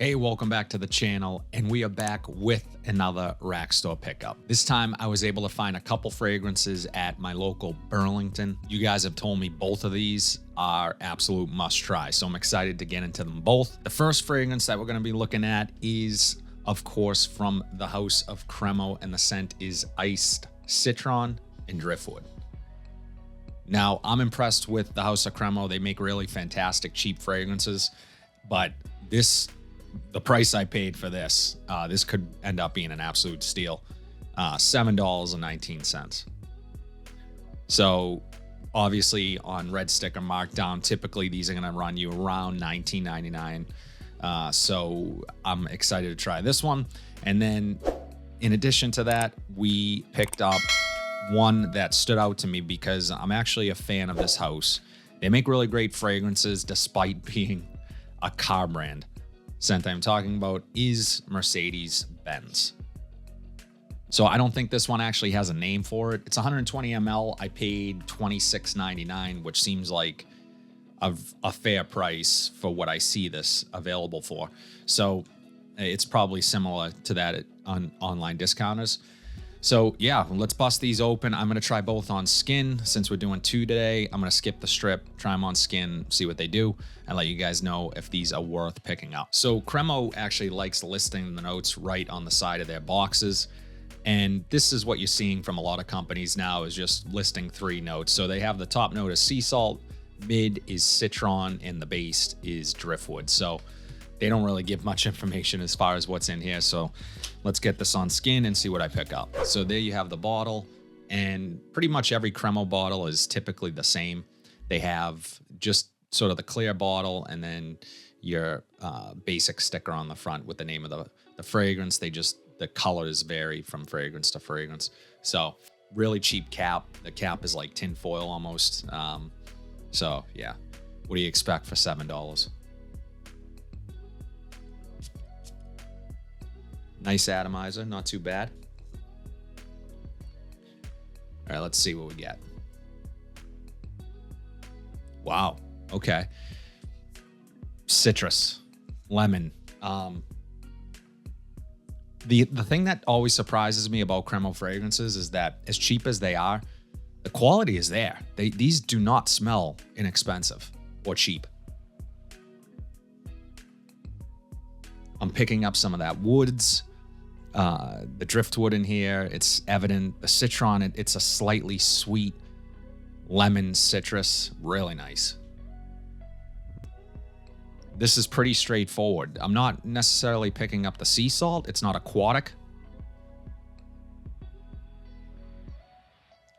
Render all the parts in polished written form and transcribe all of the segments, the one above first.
Hey, welcome back to the channel, and we are back with another rack store pickup. This time I was able to find a couple fragrances at my local Burlington. You guys have told me both of these are absolute must try, so I'm excited to get into them both. The first fragrance that we're going to be looking at is, of course, from the house of Cremo, and the scent is Iced Citron and Driftwood. Now, I'm impressed with the house of Cremo. They make really fantastic cheap fragrances, but the price I paid for this could end up being an absolute steal. $7.19. So obviously on red sticker markdown, typically these are going to run you around $19.99. So I'm excited to try this one. And then in addition to that, we picked up one that stood out to me because I'm actually a fan of this house. They make really great fragrances despite being a car brand. Scent I'm talking about is Mercedes-Benz. So I don't think this one actually has a name for it. It's 120 ml. I paid $26.99, which seems like a fair price for what I see this available for. So it's probably similar to that on online discounters. So yeah, let's bust these open. I'm going to try both on skin. Since we're doing two today, I'm going to skip the strip, try them on skin, see what they do, and let you guys know if these are worth picking up. So Cremo actually likes listing the notes right on the side of their boxes. And this is what you're seeing from a lot of companies now, is just listing 3 notes. So they have the top note is sea salt, mid is citron, and the base is driftwood. So they don't really give much information as far as what's in here. So let's get this on skin and see what I pick up. So there you have the bottle, and pretty much every Cremo bottle is typically the same. They have just sort of the clear bottle and then your basic sticker on the front with the name of the fragrance. The colors vary from fragrance to fragrance. So really cheap cap. The cap is like tin foil almost. So yeah, what do you expect for $7? Nice atomizer, not too bad. All right, let's see what we get. Wow, okay. Citrus, lemon. The thing that always surprises me about Cremo fragrances is that as cheap as they are, the quality is there. These do not smell inexpensive or cheap. I'm picking up some of that woods, the driftwood in here. It's evident. The citron, it's a slightly sweet lemon citrus. Really nice. This is pretty straightforward. I'm not necessarily picking up the sea salt. It's not aquatic.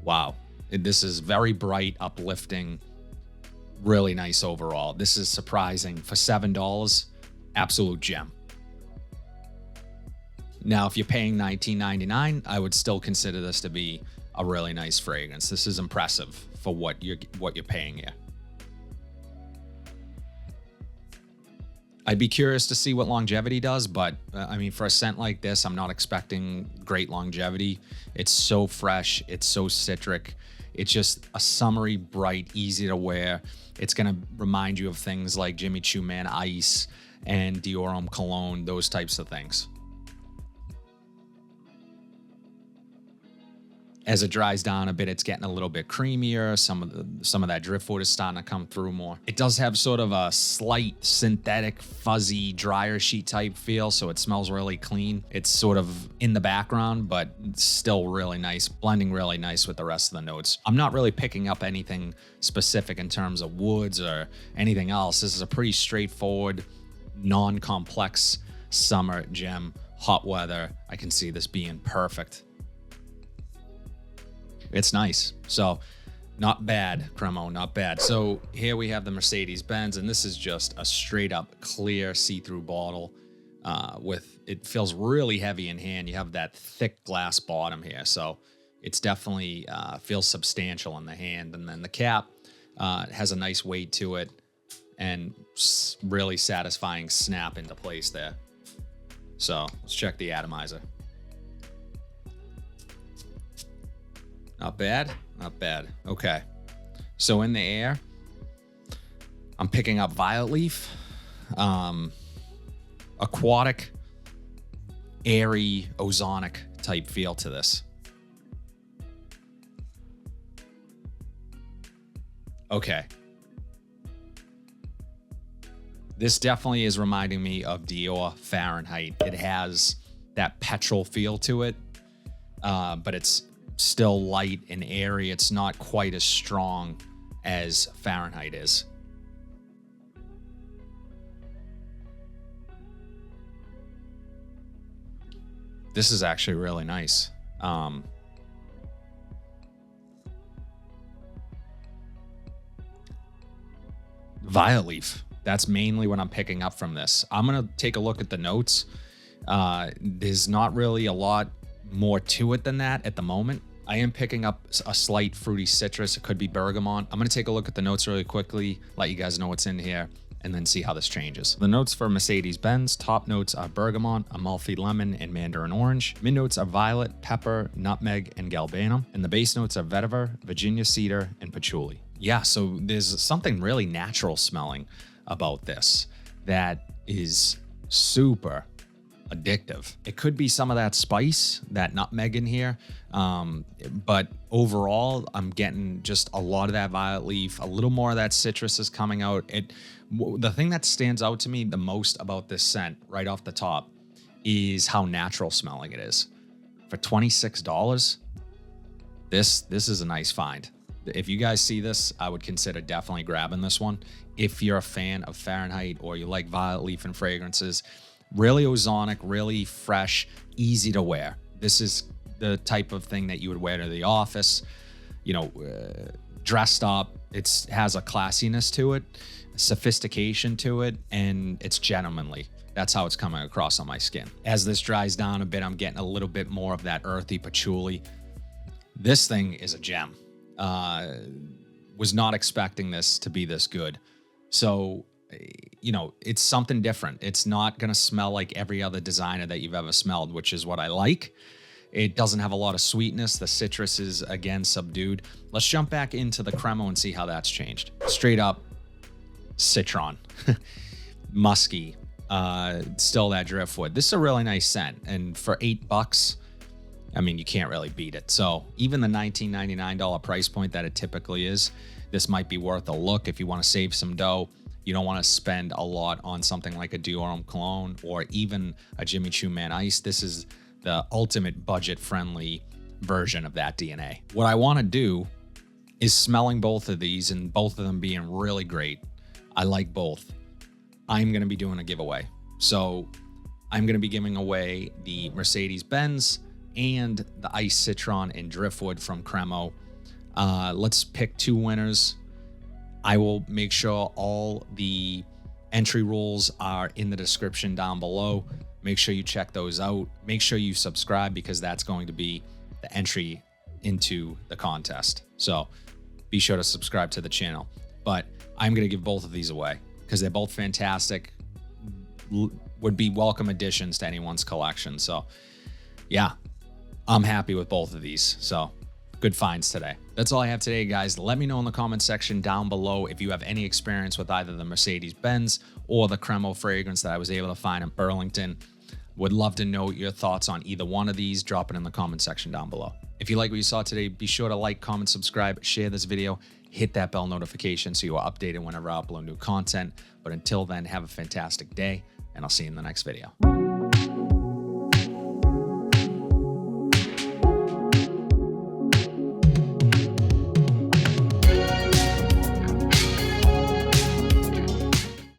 Wow. This is very bright, uplifting, really nice overall. This is surprising. For $7, absolute gem. Now, if you're paying $19.99, I would still consider this to be a really nice fragrance. This is impressive for what you're paying here. I'd be curious to see what longevity does, but I mean, for a scent like this, I'm not expecting great longevity. It's so fresh. It's so citric. It's just a summery, bright, easy to wear. It's going to remind you of things like Jimmy Choo Man Ice and Dior Homme Cologne, those types of things. As it dries down a bit, it's getting a little bit creamier. Some of that driftwood is starting to come through more. It does have sort of a slight synthetic, fuzzy, dryer sheet type feel, so it smells really clean. It's sort of in the background, but it's still really nice, blending really nice with the rest of the notes. I'm not really picking up anything specific in terms of woods or anything else. This is a pretty straightforward, non-complex summer gem. Hot weather, I can see this being perfect. It's nice. So not bad, Cremo, not bad. So here we have the Mercedes-Benz, and this is just a straight up clear see-through bottle it feels really heavy in hand. You have that thick glass bottom here. So it's definitely feels substantial in the hand. And then the cap has a nice weight to it and really satisfying snap into place there. So let's check the atomizer. Not bad, not bad. Okay. So in the air, I'm picking up violet leaf, a aquatic, airy, ozonic type feel to this. Okay. This definitely is reminding me of Dior Fahrenheit. It has that petrol feel to it, but it's still light and airy. It's not quite as strong as Fahrenheit is. This is actually really nice. Violet leaf. That's mainly what I'm picking up from this. I'm going to take a look at the notes. There's not really a lot more to it than that at the moment. I am picking up a slight fruity citrus. It could be bergamot. I'm going to take a look at the notes really quickly, let you guys know what's in here, and then see how this changes. The notes for Mercedes-Benz, top notes are bergamot, Amalfi lemon, and mandarin orange. Mid notes are violet, pepper, nutmeg, and galbanum. And the base notes are vetiver, Virginia cedar, and patchouli. Yeah, so there's something really natural smelling about this that is super addictive. It could be some of that spice, that nutmeg in here, but overall I'm getting just a lot of that violet leaf. A little more of that citrus is coming out. The thing that stands out to me the most about this scent right off the top is how natural smelling it is. For $26, this is a nice find. If you guys see this, I would consider definitely grabbing this one. If you're a fan of Fahrenheit or you like violet leaf and fragrances, really ozonic, really fresh, easy to wear. This is the type of thing that you would wear to the office, you know, dressed up. It has a classiness to it, sophistication to it, and it's gentlemanly. That's how it's coming across on my skin. As this dries down a bit, I'm getting a little bit more of that earthy patchouli. This thing is a gem. Was not expecting this to be this good. So, you know, it's something different. It's not going to smell like every other designer that you've ever smelled, which is what I like. It doesn't have a lot of sweetness. The citrus is, again, subdued. Let's jump back into the Cremo and see how that's changed. Straight up Citron, musky, still that Driftwood. This is a really nice scent. And for $8, I mean, you can't really beat it. So even the $19.99 price point that it typically is, this might be worth a look if you want to save some dough. You don't want to spend a lot on something like a Dior Homme Cologne or even a Jimmy Choo Man Ice. This is the ultimate budget-friendly version of that DNA. What I want to do is smelling both of these and both of them being really great. I like both. I'm going to be doing a giveaway. So I'm going to be giving away the Mercedes-Benz and the Ice Citron and Driftwood from Cremo. Let's pick two winners. I will make sure all the entry rules are in the description down below. Make sure you check those out. Make sure you subscribe because that's going to be the entry into the contest. So be sure to subscribe to the channel. But I'm going to give both of these away because they're both fantastic. Would be welcome additions to anyone's collection. So yeah, I'm happy with both of these. So good finds today. That's all I have today, guys. Let me know in the comment section down below if you have any experience with either the Mercedes-Benz or the Cremo fragrance that I was able to find in Burlington. Would love to know your thoughts on either one of these. Drop it in the comment section down below. If you like what you saw today, be sure to like, comment, subscribe, share this video, hit that bell notification so you are updated whenever I upload new content. But until then, have a fantastic day, and I'll see you in the next video.